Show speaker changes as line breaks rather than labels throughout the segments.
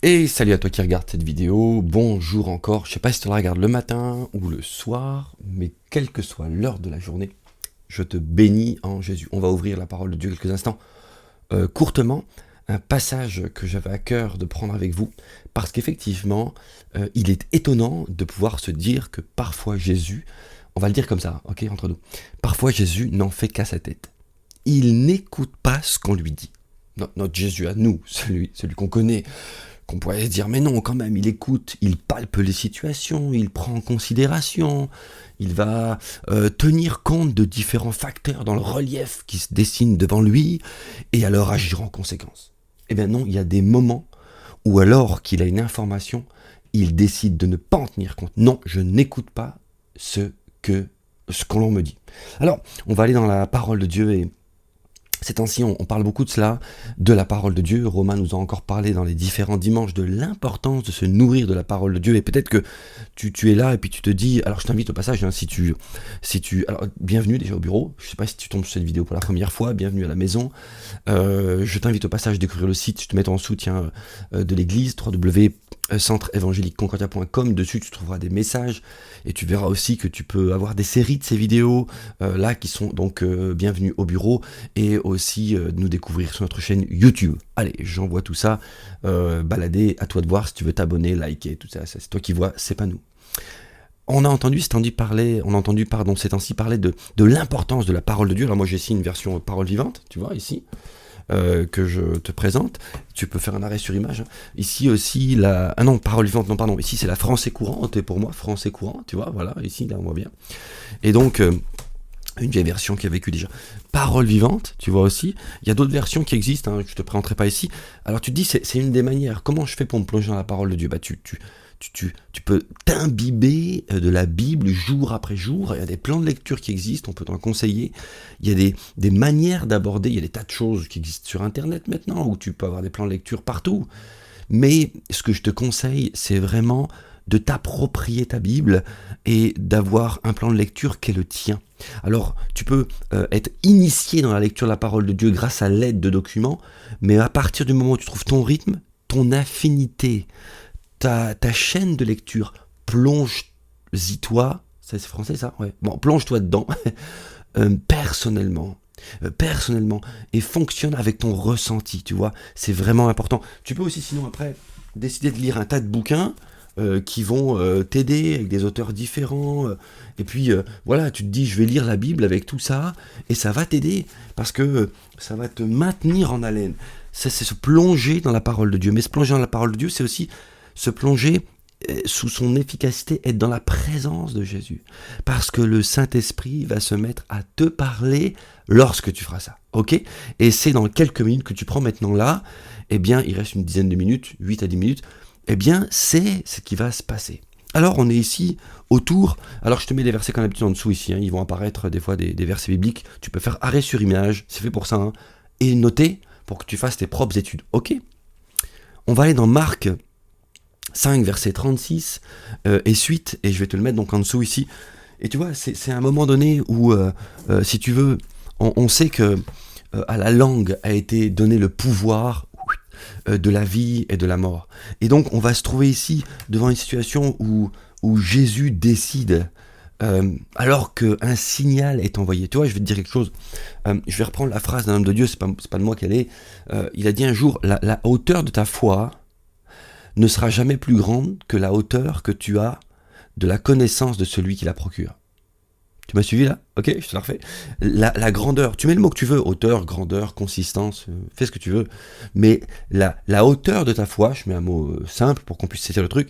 Et salut à toi qui regarde cette vidéo, bonjour encore, je sais pas si tu la regardes le matin ou le soir, mais quelle que soit l'heure de la journée, je te bénis en Jésus. On va ouvrir la parole de Dieu quelques instants. Courtement, un passage que j'avais à cœur de prendre avec vous, parce qu'effectivement, il est étonnant de pouvoir se dire que parfois Jésus, on va le dire comme ça, ok, entre nous, parfois Jésus n'en fait qu'à sa tête. Il n'écoute pas ce qu'on lui dit. Notre Jésus à nous, celui qu'on connaît, qu'on pourrait se dire, mais non, quand même, il écoute, il palpe les situations, il prend en considération, il va tenir compte de différents facteurs dans le relief qui se dessinent devant lui, et alors agir en conséquence. Eh bien non, il y a des moments où alors qu'il a une information, il décide de ne pas en tenir compte. Non, je n'écoute pas ce qu'on me dit. Alors, on va aller dans la parole de Dieu et ces temps-ci, on parle beaucoup de cela, de la parole de Dieu. Romain nous a encore parlé dans les différents dimanches de l'importance de se nourrir de la parole de Dieu. Et peut-être que tu es là et puis tu te dis, alors je t'invite au passage, hein, alors bienvenue déjà au bureau. Je ne sais pas si tu tombes sur cette vidéo pour la première fois, bienvenue à la maison. Je t'invite au passage à découvrir le site, je te mets en soutien de l'église, www.centre-évangélique-concordia.com. Dessus, tu trouveras des messages et tu verras aussi que tu peux avoir des séries de ces vidéos là qui sont donc bienvenue au bureau et aussi nous découvrir sur notre chaîne YouTube. Allez, j'envoie tout ça, balader, à toi de voir si tu veux t'abonner, liker, tout ça, c'est toi qui vois, c'est pas nous. On a entendu ces temps-ci parler de l'importance de la parole de Dieu. Alors moi j'ai ici une version parole vivante, tu vois, ici, que je te présente. Tu peux faire un arrêt sur image. Ici aussi, parole vivante, non pardon, ici c'est la français courante, et pour moi, français courant, tu vois, voilà, ici, là on voit bien. Et donc, une vieille version qui a vécu déjà. Parole vivante, tu vois aussi. Il y a d'autres versions qui existent, hein, que je te présenterai pas ici. Alors tu te dis, c'est une des manières. Comment je fais pour me plonger dans la parole de Dieu ? Bah tu peux t'imbiber de la Bible jour après jour. Il y a des plans de lecture qui existent, on peut t'en conseiller. Il y a des manières d'aborder, il y a des tas de choses qui existent sur Internet maintenant, où tu peux avoir des plans de lecture partout. Mais ce que je te conseille, c'est vraiment de t'approprier ta Bible et d'avoir un plan de lecture qui est le tien. Alors, tu peux être initié dans la lecture de la parole de Dieu grâce à l'aide de documents, mais à partir du moment où tu trouves ton rythme, ton affinité, ta chaîne de lecture, plonge-y toi, ça c'est français ça ? Ouais. Bon, plonge-toi dedans, personnellement, et fonctionne avec ton ressenti, tu vois, c'est vraiment important. Tu peux aussi sinon après décider de lire un tas de bouquins qui vont t'aider avec des auteurs différents, et puis voilà, tu te dis je vais lire la Bible avec tout ça, et ça va t'aider, parce que ça va te maintenir en haleine. Ça, c'est se plonger dans la parole de Dieu, mais se plonger dans la parole de Dieu, c'est aussi se plonger sous son efficacité, être dans la présence de Jésus, parce que le Saint-Esprit va se mettre à te parler lorsque tu feras ça, ok ? Et c'est dans quelques minutes que tu prends maintenant là, eh bien il reste une dizaine de minutes, 8 à 10 minutes, eh bien c'est ce qui va se passer. Alors on est ici autour, alors je te mets les versets comme d'habitude en dessous ici, hein, ils vont apparaître des fois des versets bibliques, tu peux faire arrêt sur image, c'est fait pour ça, hein, et noter pour que tu fasses tes propres études, ok ? On va aller dans Marc 5, verset 36 et suite, et je vais te le mettre donc en dessous ici. Et tu vois, c'est un moment donné où, si tu veux, on sait que à la langue a été donné le pouvoir de la vie et de la mort. Et donc, on va se trouver ici devant une situation où Jésus décide, alors qu'un signal est envoyé. Tu vois, je vais te dire quelque chose. Je vais reprendre la phrase d'un homme de Dieu, c'est pas de moi qu'elle est. Il a dit un jour, la hauteur de ta foi ne sera jamais plus grande que la hauteur que tu as de la connaissance de celui qui la procure. Tu m'as suivi là ? Ok, je te la refais. La grandeur, tu mets le mot que tu veux, hauteur, grandeur, consistance, fais ce que tu veux, mais la hauteur de ta foi, je mets un mot simple pour qu'on puisse saisir le truc,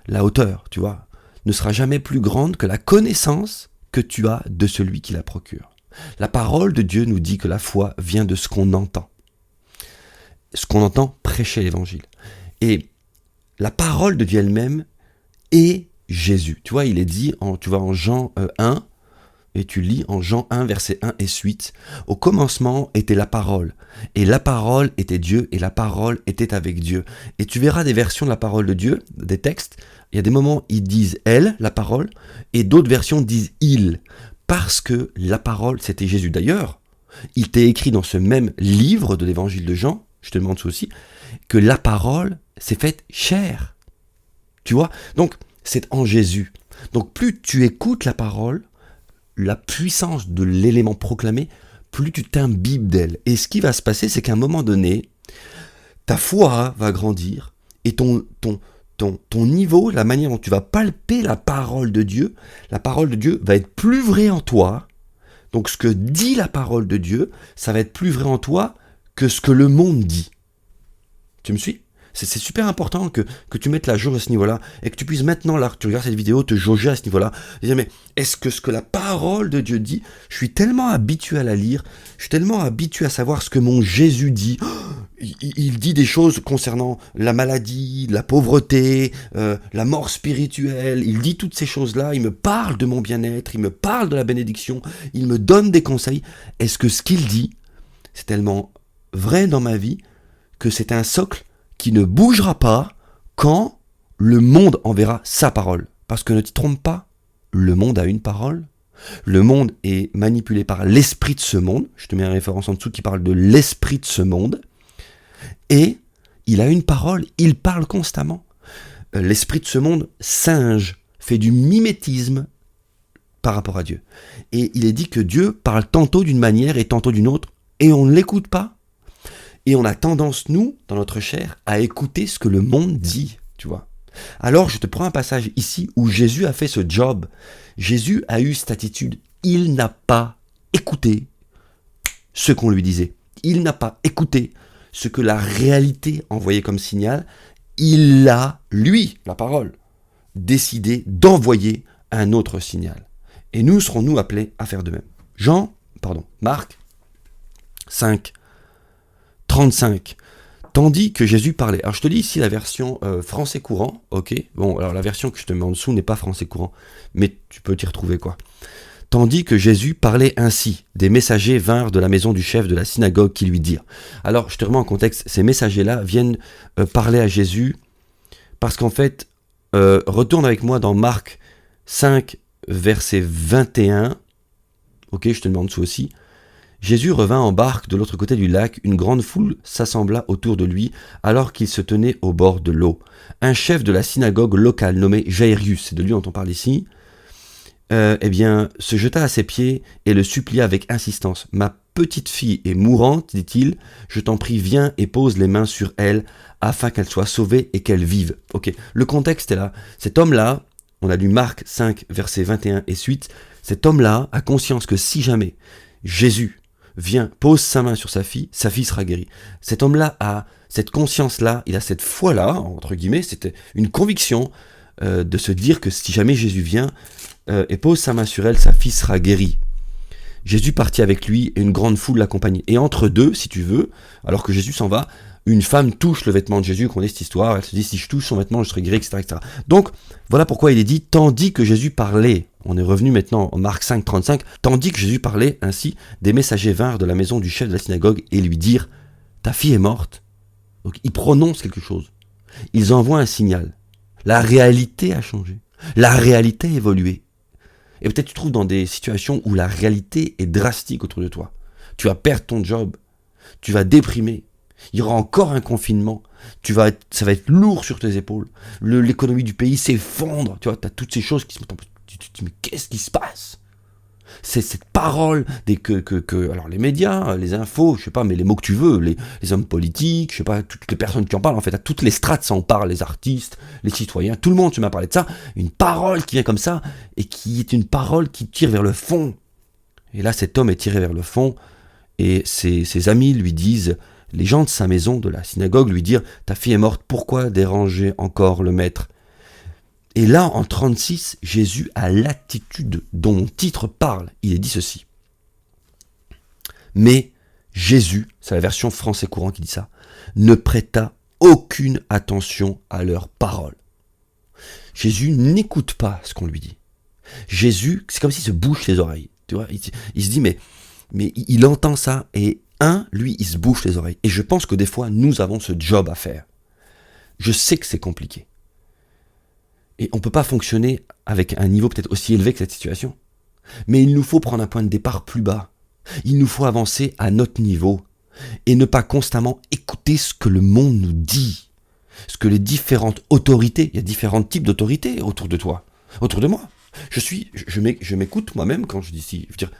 la hauteur, tu vois, ne sera jamais plus grande que la connaissance que tu as de celui qui la procure. La parole de Dieu nous dit que la foi vient de ce qu'on entend. Ce qu'on entend prêcher l'évangile. Et la parole de Dieu elle-même est Jésus. Tu vois, il est dit, tu vas en Jean 1, et tu lis en Jean 1, verset 1 et suite. Au commencement était la parole, et la parole était Dieu, et la parole était avec Dieu. Et tu verras des versions de la parole de Dieu, des textes, il y a des moments où ils disent elle, la parole, et d'autres versions disent il, parce que la parole c'était Jésus. D'ailleurs, il t'est écrit dans ce même livre de l'évangile de Jean, je te demande ça aussi, que la parole s'est faite chair. Tu vois? Donc, c'est en Jésus. Donc, plus tu écoutes la parole, la puissance de l'élément proclamé, plus tu t'imbibes d'elle. Et ce qui va se passer, c'est qu'à un moment donné, ta foi va grandir et ton niveau, la manière dont tu vas palper la parole de Dieu va être plus vraie en toi. Donc, ce que dit la parole de Dieu, ça va être plus vrai en toi que ce que le monde dit. Tu me suis ? C'est super important que tu mettes la jauge à ce niveau-là et que tu puisses maintenant, là, que tu regardes cette vidéo, te jauger à ce niveau-là. Et dire, mais est-ce que ce que la parole de Dieu dit, je suis tellement habitué à la lire, je suis tellement habitué à savoir ce que mon Jésus dit. Il dit des choses concernant la maladie, la pauvreté, la mort spirituelle. Il dit toutes ces choses-là. Il me parle de mon bien-être, il me parle de la bénédiction, il me donne des conseils. Est-ce que ce qu'il dit, c'est tellement vrai dans ma vie que c'est un socle qui ne bougera pas quand le monde enverra sa parole. Parce que ne t'y trompe pas, le monde a une parole. Le monde est manipulé par l'esprit de ce monde. Je te mets une référence en dessous qui parle de l'esprit de ce monde. Et il a une parole, il parle constamment. L'esprit de ce monde singe, fait du mimétisme par rapport à Dieu. Et il est dit que Dieu parle tantôt d'une manière et tantôt d'une autre, et on ne l'écoute pas. Et on a tendance, nous, dans notre chair, à écouter ce que le monde dit, tu vois. Alors, je te prends un passage ici où Jésus a fait ce job. Jésus a eu cette attitude. Il n'a pas écouté ce qu'on lui disait. Il n'a pas écouté ce que la réalité envoyait comme signal. Il a, lui, la parole, décidé d'envoyer un autre signal. Et nous serons-nous appelés à faire de même. Marc 5, 35. Tandis que Jésus parlait. Alors je te lis ici la version français courant, ok. Bon, alors la version que je te mets en dessous n'est pas français courant, mais tu peux t'y retrouver quoi. Tandis que Jésus parlait ainsi, des messagers vinrent de la maison du chef de la synagogue qui lui dirent. Alors je te remets en contexte, ces messagers-là viennent parler à Jésus parce qu'en fait, retourne avec moi dans Marc 5, verset 21. Ok, je te le mets en dessous aussi. Jésus revint en barque de l'autre côté du lac, une grande foule s'assembla autour de lui alors qu'il se tenait au bord de l'eau. Un chef de la synagogue locale nommé Jairus, c'est de lui dont on parle ici, se jeta à ses pieds et le supplia avec insistance. « Ma petite fille est mourante, dit-il, je t'en prie, viens et pose les mains sur elle afin qu'elle soit sauvée et qu'elle vive. » Ok, le contexte est là. Cet homme-là, on a lu Marc 5, verset 21 et suite, cet homme-là a conscience que si jamais Jésus vient, pose sa main sur sa fille sera guérie. Cet homme-là a cette conscience-là, il a cette foi-là, entre guillemets, c'était une conviction de se dire que si jamais Jésus vient et pose sa main sur elle, sa fille sera guérie. Jésus partit avec lui et une grande foule l'accompagnait. Et entre deux, si tu veux, alors que Jésus s'en va, une femme touche le vêtement de Jésus, qu'on ait cette histoire, elle se dit si je touche son vêtement, je serai guéri, etc., etc. Donc, voilà pourquoi il est dit, tandis que Jésus parlait, on est revenu maintenant en Marc 5, 35, tandis que Jésus parlait ainsi, des messagers vinrent de la maison du chef de la synagogue et lui dirent, ta fille est morte. Donc, ils prononcent quelque chose. Ils envoient un signal. La réalité a changé. La réalité a évolué. Et peut-être tu te trouves dans des situations où la réalité est drastique autour de toi. Tu vas perdre ton job. Tu vas déprimer. Il y aura encore un confinement. Ça va être lourd sur tes épaules. L'économie du pays s'effondre. Tu vois, as toutes ces choses qui se mettent en place. Tu te dis, mais qu'est-ce qui se passe? C'est cette parole alors les médias, les infos, je sais pas, mais les mots que tu veux, les hommes politiques, je sais pas, toutes les personnes qui en parlent, en fait, à toutes les strates, ça en parle, les artistes, les citoyens, tout le monde se met à parler de ça. Une parole qui vient comme ça, et qui est une parole qui tire vers le fond. Et là, cet homme est tiré vers le fond, et ses amis lui disent, les gens de sa maison, de la synagogue, lui dirent, ta fille est morte, pourquoi déranger encore le maître? Et là, en 36, Jésus a l'attitude dont mon titre parle. Il est dit ceci. Mais Jésus, c'est la version français courant qui dit ça, ne prêta aucune attention à leurs paroles. Jésus n'écoute pas ce qu'on lui dit. Jésus, c'est comme s'il se bouche les oreilles. Tu vois, il se dit, mais il entend ça et lui, il se bouche les oreilles. Et je pense que des fois, nous avons ce job à faire. Je sais que c'est compliqué. Et on ne peut pas fonctionner avec un niveau peut-être aussi élevé que cette situation. Mais il nous faut prendre un point de départ plus bas. Il nous faut avancer à notre niveau et ne pas constamment écouter ce que le monde nous dit. ce que les différentes autorités, il y a différents types d'autorités autour de toi, autour de moi. Je m'écoute moi-même quand je dis si. Je veux dire,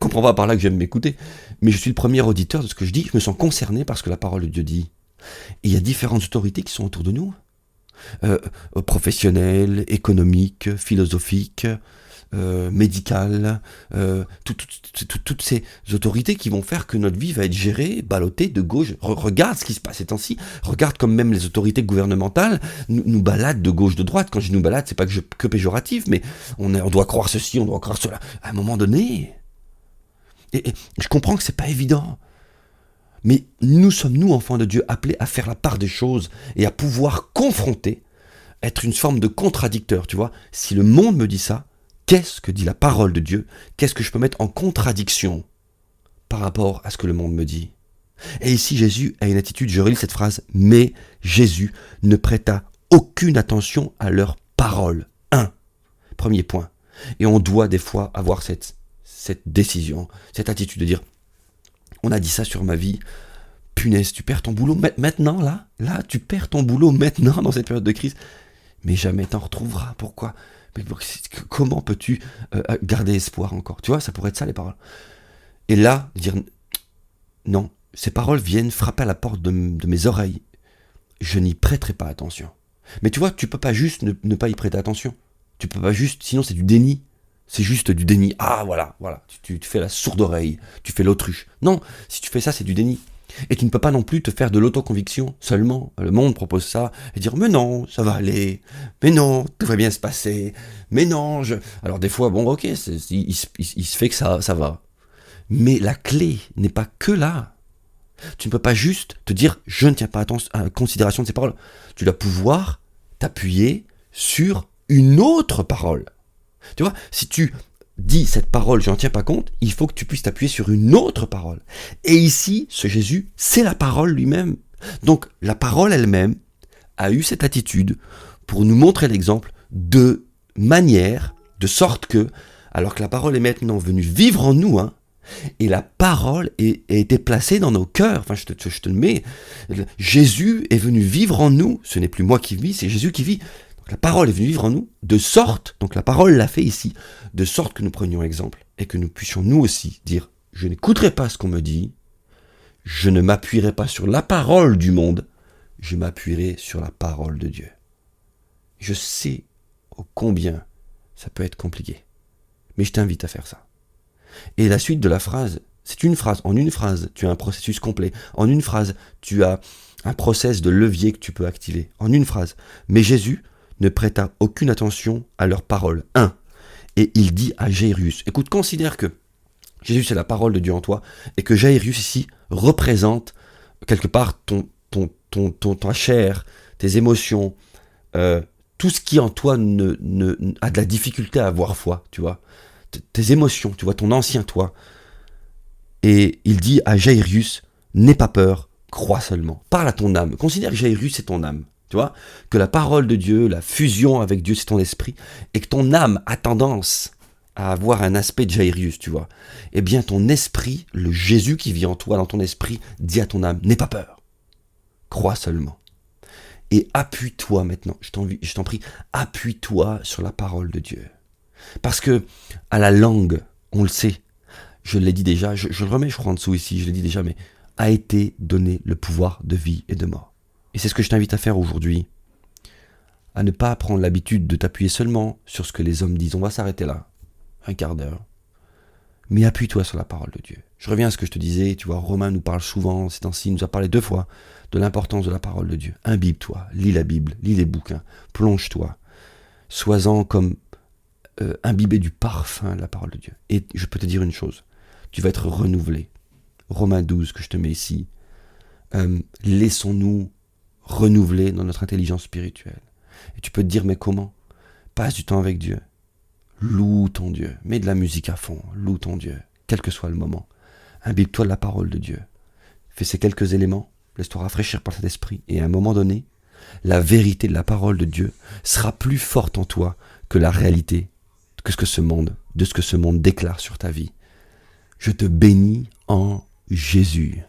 comprends pas par là que j'aime m'écouter, mais je suis le premier auditeur de ce que je dis. Je me sens concerné par ce que la parole de Dieu dit. Et il y a différentes autorités qui sont autour de nous, professionnelles, économiques, philosophiques, médicales, toutes ces autorités qui vont faire que notre vie va être gérée, ballottée de gauche. Regarde ce qui se passe ces temps-ci. Regarde comme même les autorités gouvernementales nous baladent de gauche, de droite. Quand je dis nous balade, c'est pas que péjoratif, mais on doit croire ceci, on doit croire cela. À un moment donné, et je comprends que c'est pas évident. Mais nous sommes, nous, enfants de Dieu, appelés à faire la part des choses et à pouvoir confronter, être une forme de contradicteur, tu vois. Si le monde me dit ça, qu'est-ce que dit la parole de Dieu? Qu'est-ce que je peux mettre en contradiction par rapport à ce que le monde me dit? Et ici, Jésus a une attitude, je relis cette phrase, mais Jésus ne prêta aucune attention à leurs paroles. Premier point. Et on doit des fois avoir cette décision, cette attitude de dire, on a dit ça sur ma vie, punaise, tu perds ton boulot maintenant, là, tu perds ton boulot maintenant dans cette période de crise, mais jamais t'en retrouveras. Pourquoi? Mais comment peux-tu garder espoir encore? Tu vois, ça pourrait être ça les paroles. Et là, dire non, ces paroles viennent frapper à la porte de mes oreilles. Je n'y prêterai pas attention. Mais tu vois, tu peux pas juste ne pas y prêter attention. Tu peux pas juste, sinon c'est du déni. C'est juste du déni. Ah voilà, tu fais la sourde oreille, tu fais l'autruche. Non, si tu fais ça, c'est du déni. Et tu ne peux pas non plus te faire de l'autoconviction seulement. Le monde propose ça et dire mais non, ça va aller, mais non, tout va bien se passer, mais non, Alors des fois, bon ok, il se fait que ça va. Mais la clé n'est pas que là. Tu ne peux pas juste te dire je ne tiens pas à considération de ces paroles. Tu dois pouvoir t'appuyer sur une autre parole. Tu vois, si tu dis cette parole, je n'en tiens pas compte, il faut que tu puisses t'appuyer sur une autre parole. Et ici, ce Jésus, c'est la parole lui-même. Donc, la parole elle-même a eu cette attitude pour nous montrer l'exemple de manière, de sorte que, alors que la parole est maintenant venue vivre en nous, et la parole a été placée dans nos cœurs, enfin je te le mets, Jésus est venu vivre en nous, ce n'est plus moi qui vis, c'est Jésus qui vit. La parole est venue vivre en nous, de sorte, donc la parole l'a fait ici, de sorte que nous prenions exemple et que nous puissions nous aussi dire, je n'écouterai pas ce qu'on me dit, je ne m'appuierai pas sur la parole du monde, je m'appuierai sur la parole de Dieu. Je sais ô combien ça peut être compliqué, mais je t'invite à faire ça. Et la suite de la phrase, c'est une phrase. En une phrase, tu as un processus complet. En une phrase, tu as un process de levier que tu peux activer. En une phrase. Mais Jésus ne prêta aucune attention à leurs paroles. Et il dit à Jairus, écoute, considère que Jésus c'est la parole de Dieu en toi, et que Jairus ici représente quelque part ta chair, tes émotions, tout ce qui en toi a de la difficulté à avoir foi, tu vois. Tes émotions, tu vois, ton ancien toi. Et il dit à Jairus, n'aie pas peur, crois seulement. Parle à ton âme. Considère que Jairus c'est ton âme. Tu vois, que la parole de Dieu, la fusion avec Dieu, c'est ton esprit, et que ton âme a tendance à avoir un aspect de Jairus, tu vois. Eh bien, ton esprit, le Jésus qui vit en toi, dans ton esprit, dit à ton âme, n'aie pas peur, crois seulement. Et appuie-toi maintenant, je t'en prie, appuie-toi sur la parole de Dieu. Parce que, à la langue, on le sait, je l'ai dit déjà, je le remets, je crois, en dessous ici, je l'ai dit déjà, mais a été donné le pouvoir de vie et de mort. Et c'est ce que je t'invite à faire aujourd'hui, à ne pas prendre l'habitude de t'appuyer seulement sur ce que les hommes disent. On va s'arrêter là, un quart d'heure. Mais appuie-toi sur la parole de Dieu. Je reviens à ce que je te disais, tu vois, Romain nous parle souvent, ces temps-ci, il nous a parlé 2 fois de l'importance de la parole de Dieu. Imbibe-toi, lis la Bible, lis les bouquins, plonge-toi, sois-en comme imbibé du parfum de la parole de Dieu. Et je peux te dire une chose, tu vas être renouvelé. Romains 12, que je te mets ici, laissons-nous renouveler dans notre intelligence spirituelle. Et tu peux te dire, mais comment? Passe du temps avec Dieu. Loue ton Dieu. Mets de la musique à fond. Loue ton Dieu. Quel que soit le moment. Imbibe-toi de la parole de Dieu. Fais ces quelques éléments. Laisse-toi rafraîchir par cet esprit. Et à un moment donné, la vérité de la parole de Dieu sera plus forte en toi que la réalité de ce que ce monde déclare sur ta vie. Je te bénis en Jésus.